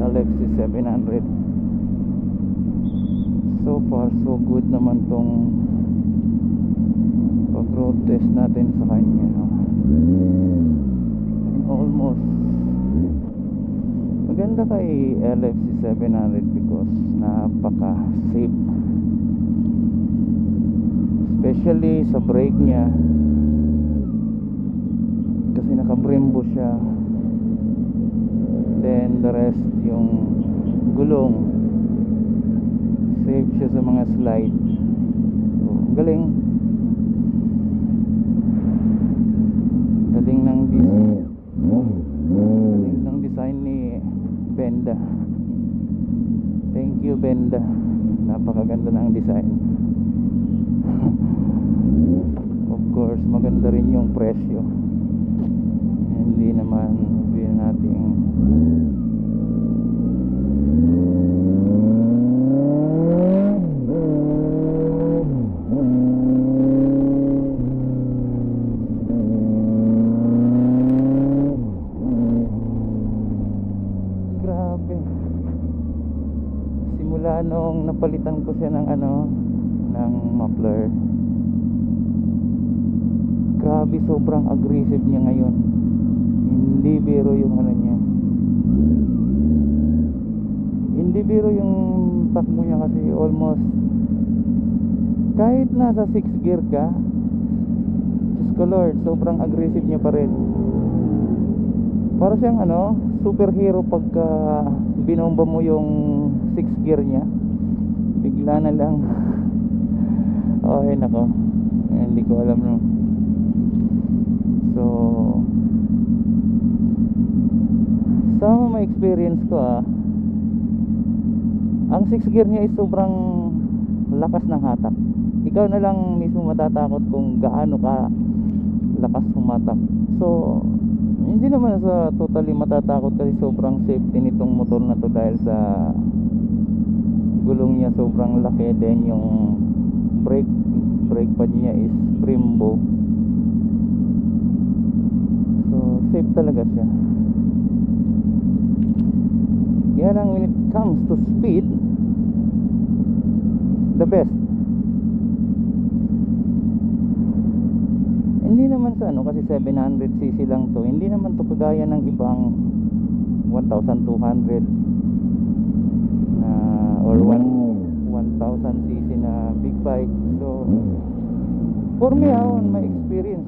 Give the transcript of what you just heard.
Lexus 700. So far so good naman tong pag road test natin sa kanya. Almost maganda kay LFC 700 because napaka safe, especially sa brake niya kasi naka Brembo siya. Then the rest, yung gulong, safe siya sa mga slide. So galing ng design ni Benda. Thank you Benda, napakaganda ng design. Of course maganda rin yung presyo, hindi naman sabihin natin simula nung napalitan ko siya ng ng muffler. Grabe, sobrang aggressive niya ngayon. Hindi biro yung niya. Hindi biro yung takbo niya kasi almost kahit nasa 6 gear ka, Diyos ko Lord, sobrang aggressive niya pa rin. Para siyang superhero pagka binomba mo yung 6 gear niya, bigla na lang ay nako, hindi ko alam no. So sa mga experience ko ang 6 gear niya is sobrang lakas ng hatak. Ikaw na lang mismo matatakot kung gaano ka lakas humatak. So hindi naman sa totally matatakot kasi sobrang safety nitong motor na to dahil sa gulong niya sobrang laki. Then yung brake pad niya is Brembo. So safe talaga siya. Yan ang when it comes to speed, the best. Hindi naman sa kasi 700cc lang to. Hindi naman to kagaya ng ibang 1200 na or 1000cc na big bike. So for me on my experience,